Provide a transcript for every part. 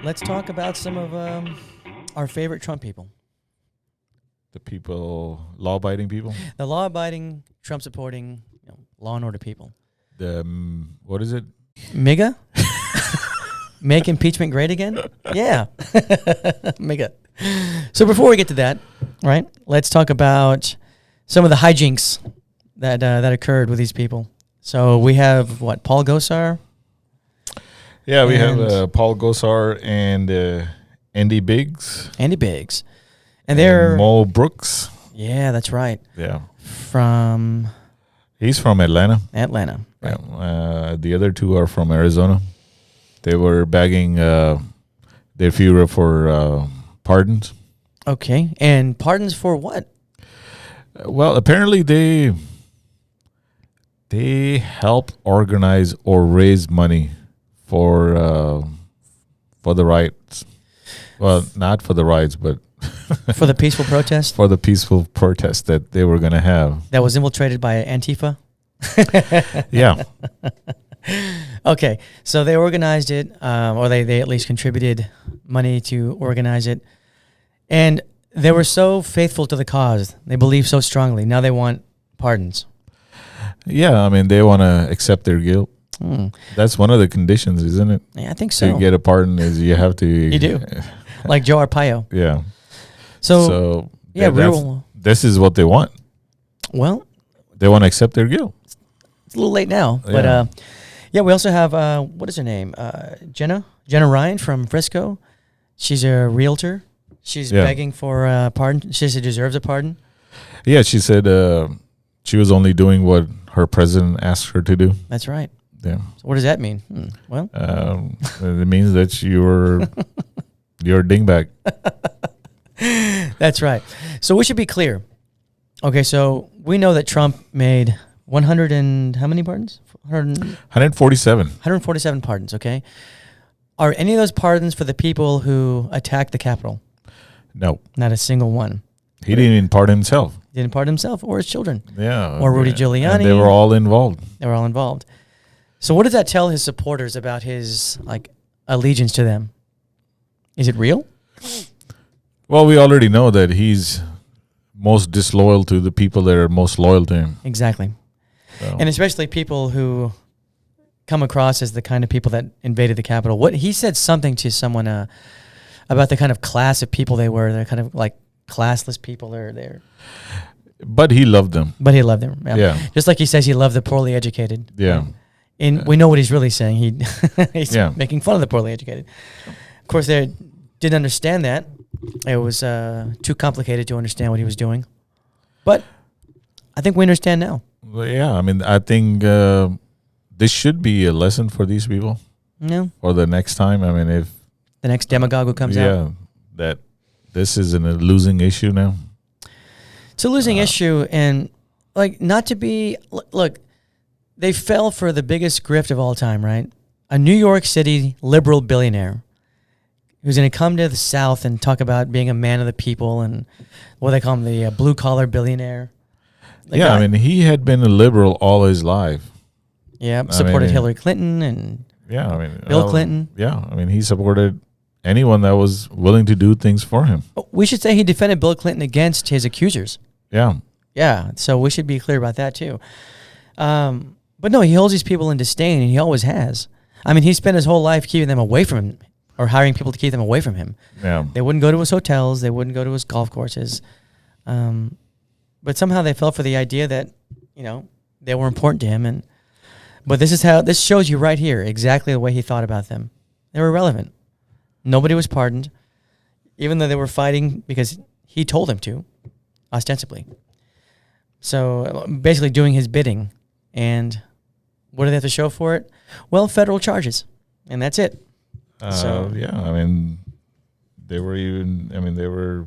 let's talk about some of our favorite Trump people. The people, law-abiding people. The law-abiding, Trump-supporting, law and order people. The what is it? MIGA? Make impeachment great again? Yeah. MIGA. So before we get to that, right, let's talk about some of the hijinks that occurred with these people. So we have, Paul Gosar? Yeah, we have Paul Gosar and Andy Biggs. Andy Biggs. And they're... Mo Brooks. Yeah, that's right. Yeah. He's from Atlanta. Atlanta. Right. Yeah. The other two are from Arizona. They were begging their Führer for pardons. Okay. And pardons for what? Well, apparently they help organize or raise money for the riots. Well, not for the riots, but for the peaceful protest? For the peaceful protest that they were going to have. That was infiltrated by Antifa? Yeah. Okay. So they organized it, or they at least contributed money to organize it. And they were so faithful to the cause. They believe so strongly. Now they want pardons. Yeah, I mean, they want to accept their guilt. That's one of the conditions, isn't it? Yeah, I think so. To get a pardon is you have to... You do. Like Joe Arpaio. Yeah. So yeah, this is what they want. Well, they want to accept their guilt. It's a little late now, but yeah, we also have what is her name? Jenna Ryan from Frisco. She's a realtor. She's begging for a pardon. She says she deserves a pardon. Yeah, she said she was only doing what her president asked her to do. That's right. Yeah. So what does that mean? Well, it means that you're a dingbat. That's right. So we should be clear. Okay, so we know that Trump made 100 and how many pardons? 147. 147 pardons, okay? Are any of those pardons for the people who attacked the Capitol? No. Not a single one. He didn't even pardon himself. He didn't pardon himself or his children. Yeah. Or Rudy Giuliani. And they were all involved. They were all involved. So what does that tell his supporters about his allegiance to them? Is it real? Well, we already know that he's most disloyal to the people that are most loyal to him. Exactly. So. And especially people who come across as the kind of people that invaded the Capitol. What he said something to someone about the kind of class of people they were. They're kind of like classless people. They're. But he loved them. But he loved them. Yeah. Just like he says he loved the poorly educated. Yeah. And we know what he's really saying. He's making fun of the poorly educated. Of course, they didn't understand that. It was too complicated to understand what he was doing. But I think we understand now. Well, yeah, I mean, I think this should be a lesson for these people. Yeah. For the next time. I mean, if... The next demagogue who comes out. Yeah, that this isn't a losing issue now. It's a losing issue. And, not to be... Look, they fell for the biggest grift of all time, right? A New York City liberal billionaire who's going to come to the South and talk about being a man of the people and what they call him, the blue-collar billionaire. I mean, he had been a liberal all his life. Yeah, supported Hillary Clinton and Bill Clinton. Yeah, I mean, he supported anyone that was willing to do things for him. We should say he defended Bill Clinton against his accusers. Yeah. Yeah, so we should be clear about that, too. But no, he holds these people in disdain, and he always has. I mean, he spent his whole life keeping them away from him, or hiring people to keep them away from him. Yeah. They wouldn't go to his hotels. They wouldn't go to his golf courses. But somehow they fell for the idea that, they were important to him. But this shows you right here exactly the way he thought about them. They were irrelevant. Nobody was pardoned, even though they were fighting because he told them to, ostensibly. So basically doing his bidding. And what do they have to show for it? Well, federal charges. And that's it. Yeah, I mean, there were a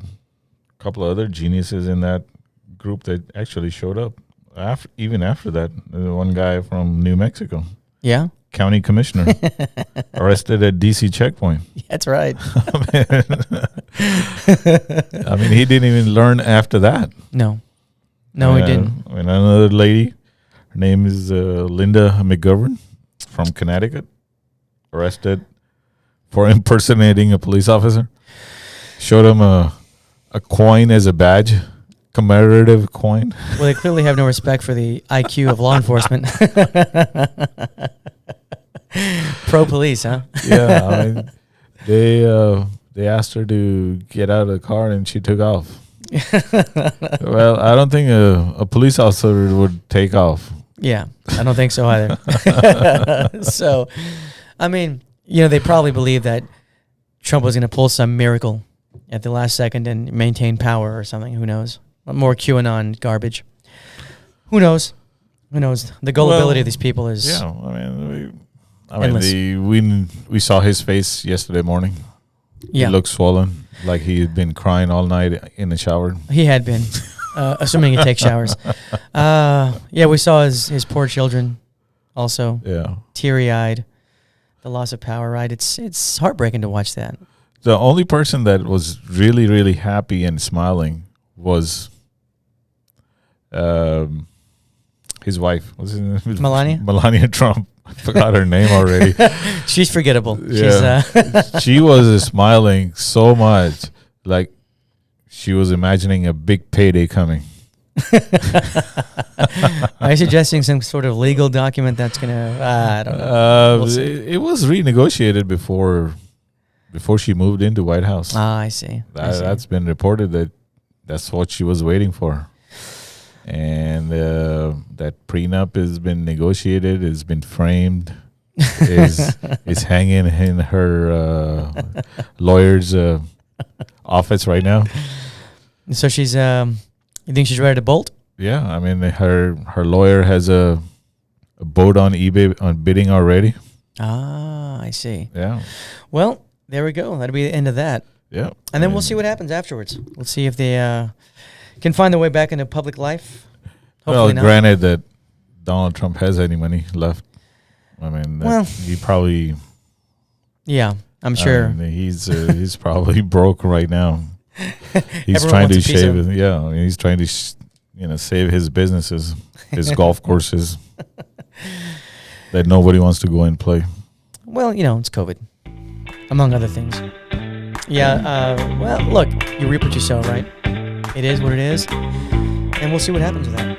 couple of other geniuses in that group that actually showed up even after that. One guy from New Mexico. Yeah. County commissioner arrested at DC checkpoint. That's right. I mean, he didn't even learn after that. No, he didn't. And another lady, her name is Linda McGovern from Connecticut, arrested for impersonating a police officer. Showed him a coin as a badge, commemorative coin. Well, they clearly have no respect for the IQ of law enforcement. Pro police, huh? Yeah, I mean, they asked her to get out of the car and she took off. Well, I don't think a police officer would take off. Yeah, I don't think so either. So, I mean, they probably believe that Trump was going to pull some miracle at the last second and maintain power or something. Who knows? More QAnon garbage. Who knows? Who knows? The gullibility of these people is endless. We saw his face yesterday morning. Yeah. He looked swollen, like he had been crying all night in the shower. He had been, assuming he takes showers. We saw his poor children also. Yeah. Teary-eyed. The loss of power, right? It's heartbreaking to watch that. The only person that was really, really happy and smiling was his wife. What's his name? Melania? Melania Trump. I forgot her name already. She's forgettable. Yeah. She was smiling so much, like she was imagining a big payday coming. Are you suggesting some sort of legal document that's going to, I don't know. We'll it was renegotiated before she moved into White House. I see. That's been reported that's what she was waiting for. And that prenup has been negotiated, has been framed, is hanging in her lawyer's office right now. So she's, you think she's ready to bolt? Yeah, I mean her lawyer has a boat on eBay on bidding already. Ah, I see. Yeah. Well, there we go. That'll be the end of that. Yeah. And then we'll see what happens afterwards. We'll see if they can find their way back into public life. Hopefully not. Granted that Donald Trump has any money left. I mean, he probably. Yeah, I'm sure. He's probably broke right now. He's trying to shave it. Yeah, I mean, he's trying to save his businesses, his golf courses that nobody wants to go and play. Well, it's COVID, among other things. Yeah. Well, look, you reap what you sow, right? It is what it is, and we'll see what happens with that.